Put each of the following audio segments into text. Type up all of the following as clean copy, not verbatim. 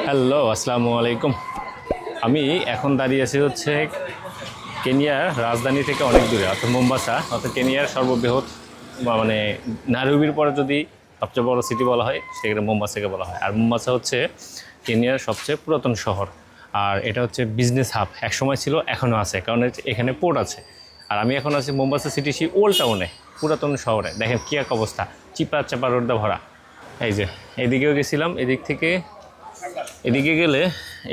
Hello, আসসালামু আলাইকুম। আমি এখন দাঁড়িয়ে আছি হচ্ছে কেনিয়ার রাজধানী থেকে অনেক দূরে, অর্থাৎ মোম্বাসা, অর্থাৎ কেনিয়ার সর্ববৃহৎ মানে নাইরোবির পরে যদি সবচেয়ে বড় সিটি বলা হয় সেখানে মোম্বাসাকে বলা হয়। আর মোম্বাসা হচ্ছে কেনিয়ার সবচেয়ে পুরাতন শহর, আর এটা হচ্ছে বিজনেস হাব। একসময় ছিল, এখনও আছে, কারণ এখানে পোর্ট আছে। আর আমি এখন আছি মোম্বাসা সিটি, সেই ওল্ড টাউনে, পুরাতন শহরে। দেখেন কী এক অবস্থা, চিপা চাপা রোডটা ভরা। এই যে এদিকেও গেছিলাম, এদিক থেকে এদিকে গেলে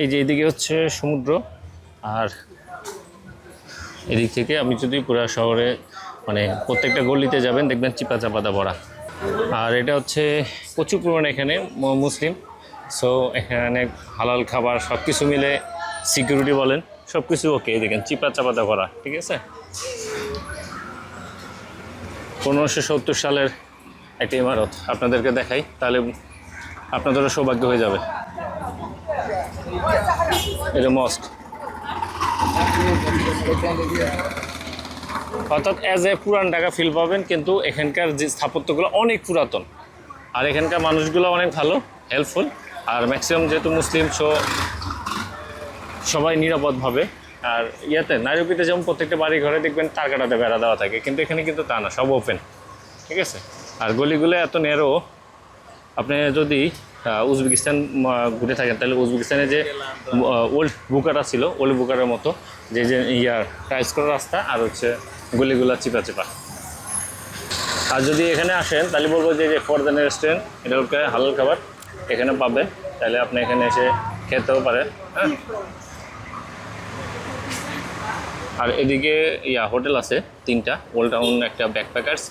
এই যে এদিকে হচ্ছে সমুদ্র, আর এদিক থেকে আমি যদি পুরো শহরে মানে প্রত্যেকটা গলিতে যাবেন দেখবেন চিপা চাপাদা ভরা। আর এটা হচ্ছে প্রচুর পরিমাণে এখানে মুসলিম, সো এখানে হালাল খাবার সব কিছু মিলে, সিকিউরিটি বলেন সব কিছু ওকে। দেখেন চিপা চাপাদা ভরা, ঠিক আছে। 1570 সালের একটি ইমারত আপনাদেরকে দেখাই, তাহলে আপনাদেরও সৌভাগ্য হয়ে যাবে। এটা মস্ক, অর্থাৎ অ্যাজ এ পুরান ঢাকা ফিল পাবেন, কিন্তু এখানকার যে স্থাপত্যগুলো অনেক পুরাতন, আর এখানকার মানুষগুলো অনেক ভালো, হেল্পফুল। আর ম্যাক্সিমাম যেহেতু মুসলিম, সবাই নিরাপদভাবে। আর ইয়াতে নাইরোবিতে যেমন প্রত্যেকটা বাড়ি ঘরে দেখবেন তার কাটাতে বেড়া দেওয়া থাকে, কিন্তু এখানে কিন্তু তা না, সব ওপেন, ঠিক আছে। আর গলিগুলো এত ন্যারো, আপনি যদি উজবেকিস্তান ঘুরে থাকেন তাহলে উজবেকিস্তানে যে ওল্ড বুকারা ছিল, ওল্ড বুকারের মতো যে যে টাইলস করা রাস্তা, আর হচ্ছে গলিগুলা চিপা চিপা। আর যদি এখানে আসেন তাহলে বলবো যে ফরদান রেস্টুরেন্ট, এটা হচ্ছে হালাল খাবার এখানে পাবেন, তাহলে আপনি এখানে এসে খেতেও পারেন, হ্যাঁ। আর এদিকে হোটেল আছে 3টা, ওল্ড টাউন, একটা ব্যাকপ্যাকার্স,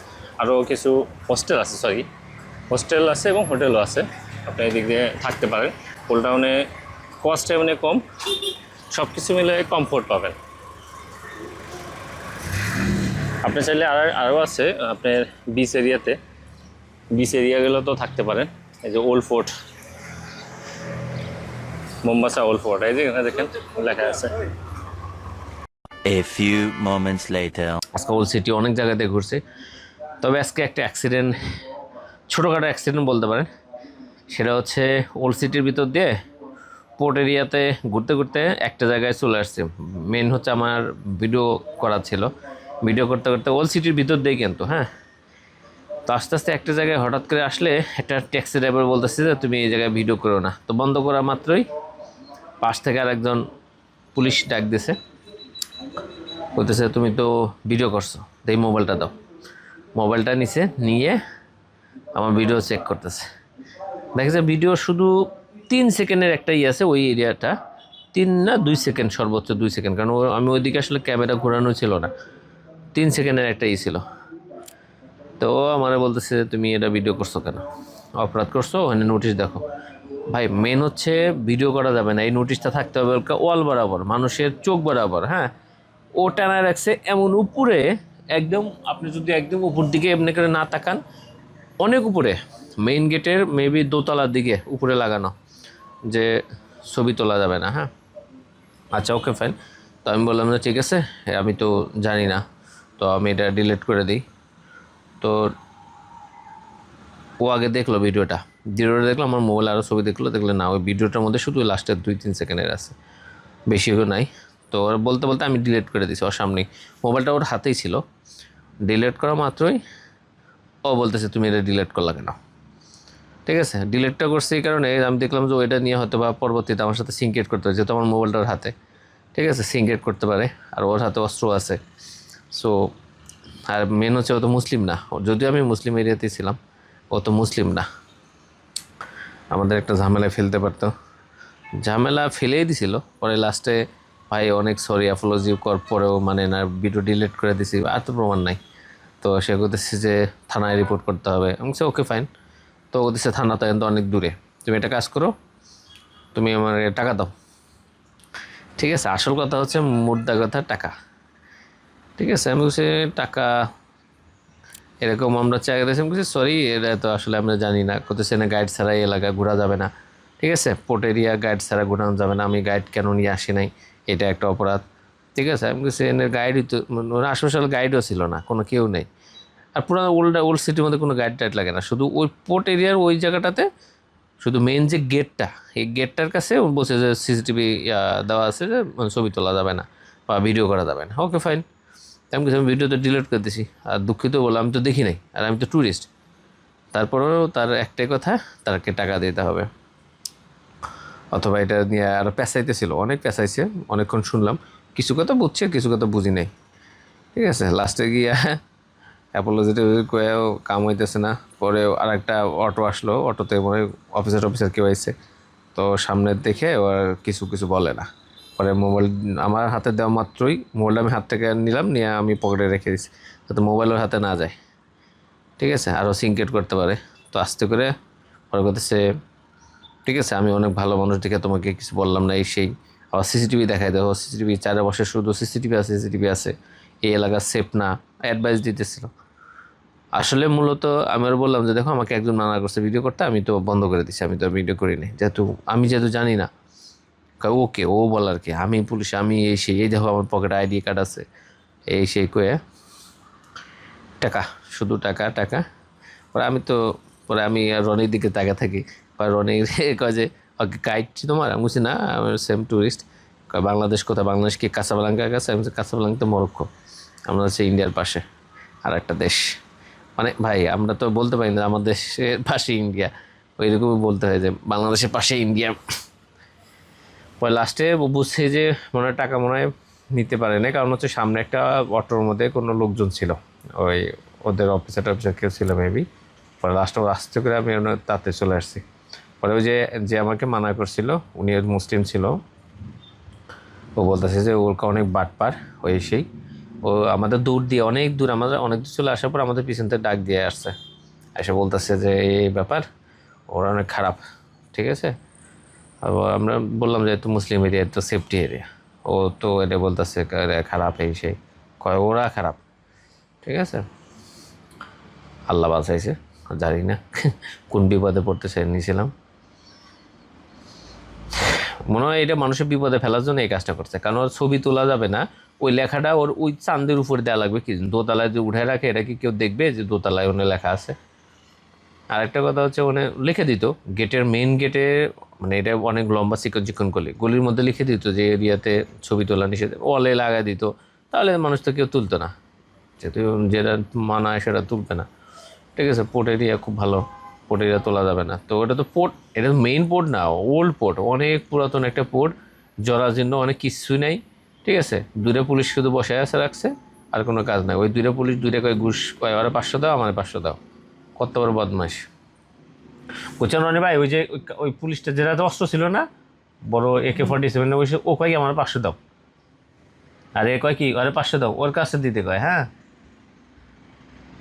আরও কিছু হোস্টেল আছে, হোস্টেল আছে এবং হোটেলও আছে। আপনি এদিক দিয়ে থাকতে পারেন। ওল্ড টাউনে কস্টটা মানে কম, সব কিছু মিলে কমফোর্ট পাবেন। আপনি চাইলে আরও আছে আপনার বিচ এরিয়াতে, বিচ এরিয়াগুলো তো থাকতে পারেন। এই যে old fort, Mombasa old fort, এই যে এখানে দেখেন লেখা আছে। A few moments later. আজকে ওল্ড সিটি অনেক জায়গাতে ঘুরছে, তবে আজকে একটা অ্যাক্সিডেন্ট, ছোটোখাটো অ্যাক্সিডেন্ট বলতে পারেন। সেটা হচ্ছে ওল্ড সিটির ভিতর দিয়ে পোর্ট এরিয়াতে ঘুরতে ঘুরতে একটা জায়গায় চলে আসছে। মেন হচ্ছে আমার ভিডিও করা ছিল, ভিডিও করতে করতে ওল্ড সিটির ভিতর দিয়ে, কিন্তু হ্যাঁ, তো আস্তে আস্তে একটা জায়গায় হঠাৎ করে আসলে একটা ট্যাক্সি ড্রাইভার বলতেছে যে তুমি এই জায়গায় ভিডিও করো না। তো বন্ধ করা মাত্রই পাশ থেকে আর একজন পুলিশ ডাক দিছে, বলতেছে তুমি তো ভিডিও করছো, এই মোবাইলটা দাও। মোবাইলটা নিচে নিয়ে আমার ভিডিও চেক করতেছে। দেখেছে ভিডিও শুধু 3 সেকেন্ডের একটা আছে, ওই এরিয়াটা 3 না 2 সেকেন্ড, সর্বোচ্চ 2 সেকেন্ড, কারণ আমি ওইদিকে আসলে ক্যামেরা ঘোরানো ছিল না। 3 সেকেন্ডের একটা ছিল। তো আমার বলতেছে তুমি এটা ভিডিও করছো কেন, অপরাধ করছো, ওখানে নোটিশ দেখো। ভাই মেন হচ্ছে ভিডিও করা যাবে না, এই নোটিশটা থাকতে হবে ওয়াল বরাবর, মানুষের চোখ বরাবর, হ্যাঁ। ও টানায় রাখছে এমন উপরে, একদম আপনি যদি একদম উপর দিকে এমনি করে না তাকান, অনেক উপরে, মেইন গেটের মেবি দোতলার দিকে উপরে লাগানো, যে ছবি তোলা যাবে না, হ্যাঁ। আচ্ছা, ওকে ফাইন। তো আমি বললাম যে ঠিক আছে, আমি তো জানি না, তো আমি এটা ডিলিট করে দিই। তো ও আগে দেখলো ভিডিওটা দেখলো, আমার মোবাইল আরও ছবি দেখলো না, ওই ভিডিওটার মধ্যে শুধু লাস্টের 2-3 সেকেন্ডের আছে, বেশিও নাই। তো ওর বলতে বলতে আমি ডিলিট করে দিয়েছি ওর সামনেই, মোবাইলটা ওর হাতেই ছিল। ডিলিট করা মাত্রই ও বলতেছে তুমি এটা ডিলিট করলা কেন। ঠিক আছে, ডিলিটটা করছে এই কারণে আমি দেখলাম যে ওইটা নিয়ে হয়তো বা পরবর্তীতে আমার সাথে সিনক্রেট করতে পারে, যেহেতু আমার মোবাইলটার হাতে, ঠিক আছে, সিনক্রেট করতে পারে। আর ওর হাতে অস্ত্র আছে, সো আর মেন হচ্ছে ও তো মুসলিম না, যদিও আমি মুসলিম এরিয়াতেই ছিলাম, ও তো মুসলিম না, আমাদের একটা ঝামেলায় ফেলতে পারতো, ঝামেলা ফেলেই দিছিল। পরে লাস্টে ভাই অনেক সরি অ্যাপোলজি কর পরেও মানে না, ভিডিও ডিলিট করে দিছি, আর তো প্রমাণ নাই। তো সে করতেছে যে থানায় রিপোর্ট করতে হবে, আমি বলছি ওকে ফাইন। তো ও দিচ্ছে থানা তো কিন্তু অনেক দূরে, তুমি একটা কাজ করো, তুমি আমার টাকা দাও। ঠিক আছে, আসল কথা হচ্ছে মুদ্রা কথা টাকা, ঠিক আছে। আমি বলছি টাকা এরকম আমরা চাই দিয়েছি, আমি বলছি সরি এটা তো আসলে আমরা জানি না, করতেছে না গাইড ছাড়া এই এলাকা ঘোরা যাবে না, ঠিক আছে, পোর্ট এরিয়া গাইড ছাড়া ঘোরানো যাবে না, আমি গাইড কেন নিয়ে আসি নাই, এটা একটা অপরাধ, ঠিক আছে। আমি বলছি এনের গাইডই তো, আশেপাশে গাইডও ছিল না, কোনো কেউ নেই। আর পুরো ওল্ড সিটির মধ্যে কোনো গাইড টাইড লাগে না, শুধু ওই পোর্ট এরিয়ার ওই জায়গাটাতে শুধু মেন যে গেটটা, এই গেটটার কাছে ও বলছে যে সিসিটিভি দেওয়া আছে, যে ছবি তোলা যাবে না বা ভিডিও করা যাবে না। ওকে ফাইন, আমি কিছু ভিডিও তো ডিলিট করে দিছি। আর দুঃখিত বলে আমি তো দেখি নাই, আর আমি তো ট্যুরিস্ট। তারপরেও তার একটাই কথা, তাকে টাকা দিতে হবে, অথবা এটা নিয়ে আরও পেঁচাইতেছিল, অনেক পেঁচাইছে, অনেকক্ষণ শুনলাম, কিছু কথা বুঝছে কিছু কথা বুঝি নাই। ঠিক আছে, লাস্টে গিয়া অ্যাপোলজিটি কয়েও কাম হইতেছে না। পরে আর একটা অটো আসলো, অটোতে মনে হয় অফিসার কেউ আইছে, তো সামনে দেখে ও আর কিছু কিছু বলে না। পরে মোবাইল আমার হাতে দেওয়া মাত্রই মোবাইলটা আমি হাত থেকে নিলাম, নিয়ে আমি পকেটে রেখে দিচ্ছি যাতে মোবাইল ওর হাতে না যায়। ঠিক আছে, আরও সিনক্রেট করতে পারে। তো আস্তে করে পরে করতেছে, ঠিক আছে আমি অনেক ভালো মানুষ দেখে তোমাকে কিছু বললাম না, এই সেই। আবার সিসিটিভি দেখাই দেখো, সিসিটিভি চারে বসে শুধু সিসিটিভি আছে, এই এলাকা সেফ না, অ্যাডভাইস দিতেছিল। আসলে মূলত আমি আর বললাম যে দেখো আমাকে একজন মানা করছে ভিডিও করতে, আমি তো বন্ধ করে দিচ্ছি, আমি তো ভিডিও করি নাই, যেহেতু জানি না। ওকে, ও বলার কি, আমি পুলিশ, আমি এই সেই, এই দেখো আমার পকেটে আইডি কার্ড আছে, এই সেই কয়ে টাকা, শুধু টাকা টাকা। পরে আমি আর রনির দিকে তাকা থাকি। রনি কয় যে ওকে গাইড তোমার, আমি বলছি না আমি সেম ট্যুরিস্ট। কয় বাংলাদেশ কোথায়, বাংলাদেশ কি কাসাব্লাঙ্কার কাছে? আমি বলছি কাসাব্লাঙ্কা তো মরক্কো, আমরা হচ্ছে ইন্ডিয়ার পাশে আর একটা দেশ। মানে ভাই আমরা তো বলতে পারি না আমাদের দেশের পাশে ইন্ডিয়া, ওইরকমই বলতে হয় যে বাংলাদেশের পাশে ইন্ডিয়া। পরে লাস্টে বুঝছে যে মনে হয় টাকা মনে হয় নিতে পারে না, কারণ হচ্ছে সামনে একটা অটোর মধ্যে কোনো লোকজন ছিল, ওই ওদের অফিসার কেউ ছিল মেবি। পরে লাস্টে আস্তে করে আমি তাতে চলে আসছি। পরে ওই যে যে আমাকে মানা করছিল উনি মুসলিম ছিল, ও বলতেছে যে ওরকে অনেক বাটপার ওই সেই। ও আমাদের দূর দিয়ে অনেক দূর, আমাদের অনেক দূর চলে আসার পর আমাদের পিছন থেকে ডাক দিয়ে আসছে, এসে বলতেছে যে এই ব্যাপার, ওরা অনেক খারাপ। ঠিক আছে, আমরা বললাম যে তো মুসলিম এরিয়া, তো সেফটি এরিয়া। ও তো এটা বলতেছে খারাপ এই সেই, কয় ওরা খারাপ। ঠিক আছে, আল্লাহ বাঁচাইছে, জানি না কোন বিপদে পড়তে নিয়েছিলাম। মনে হয় এটা মানুষের বিপদে ফেলার জন্য এই কাজটা করছে, কারণ ওর ছবি তোলা যাবে না, ওই লেখাটা ওর ওই চাঁদের উপর দেওয়া লাগবে। কি দোতলায় যে উঠে রাখে, এটা কি কেউ দেখবে যে দোতলায় ওনে লেখা আছে? আরেকটা কথা হচ্ছে ওনে লিখে দিত গেটের মেন গেটে, মানে এটা অনেক লম্বা চিকন গলির মধ্যে লিখে দিত যে এরিয়াতে ছবি তোলা নিষেধ, ওয়ালে লাগাই দিত, তাহলে মানুষ তো কেউ তুলতো না, যেহেতু যেটা মানায় সেটা তুলবে না। ঠিক আছে, পোর্ট এরিয়া খুব ভালো, পোর্ট এরিয়া তোলা যাবে না। তো এটা তো পোর্ট, এটা তো মেইন পোর্ট না, ওল্ড পোর্ট, অনেক পুরাতন একটা পোর্ট, জরাজীর্ণ, অনেক কিছুই নাই। ঠিক আছে, দূরে পুলিশ শুধু বসে আছে রাখছে, আর কোনো কাজ নাই। ওই দূরে পুলিশ দূরে কয় ঘুষ কয়, ওরা 500 দাও, আমার 500 দাও, কত বড় বদমাস। বুঝছেন রনি ভাই, ওই যে ওই পুলিশটা যেটা অস্ত্র ছিল না, বড় AK-47 ও কয় কি আমার 500 দাও, আর এ কয় কি আরে 500 দাও, ওর কাছে দিতে কয়। হ্যাঁ,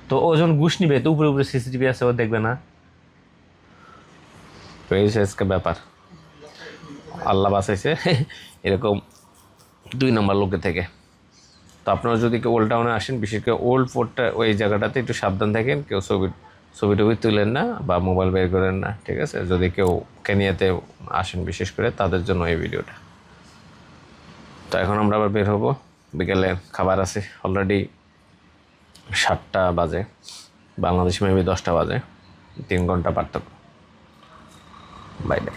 তো ও যখন ঘুষ নিবে তো উপরে উপরে সিসিটিভি আছে, ও দেখবে না? তো এই আজকে ব্যাপার, আল্লাহ বাঁচাইছে এরকম 2 নম্বর লোকে থেকে। তো আপনারা যদি কেউ ওল্ড টাউনে আসেন, বিশেষ করে ওল্ড ফোর্টটা, ওই জায়গাটাতে একটু সাবধান থাকেন, কেউ ছবি টবি তুলেন না বা মোবাইল বের করেন না। ঠিক আছে, যদি কেউ কেনিয়াতে আসেন বিশেষ করে তাদের জন্য এই ভিডিওটা। তো এখন আমরা আবার বের হবো, বিকেলে খাবার আছে, অলরেডি 7টা বাজে, বাংলাদেশ মেবি 10টা বাজে, 3 ঘন্টা পার্থক্য। Bye bye.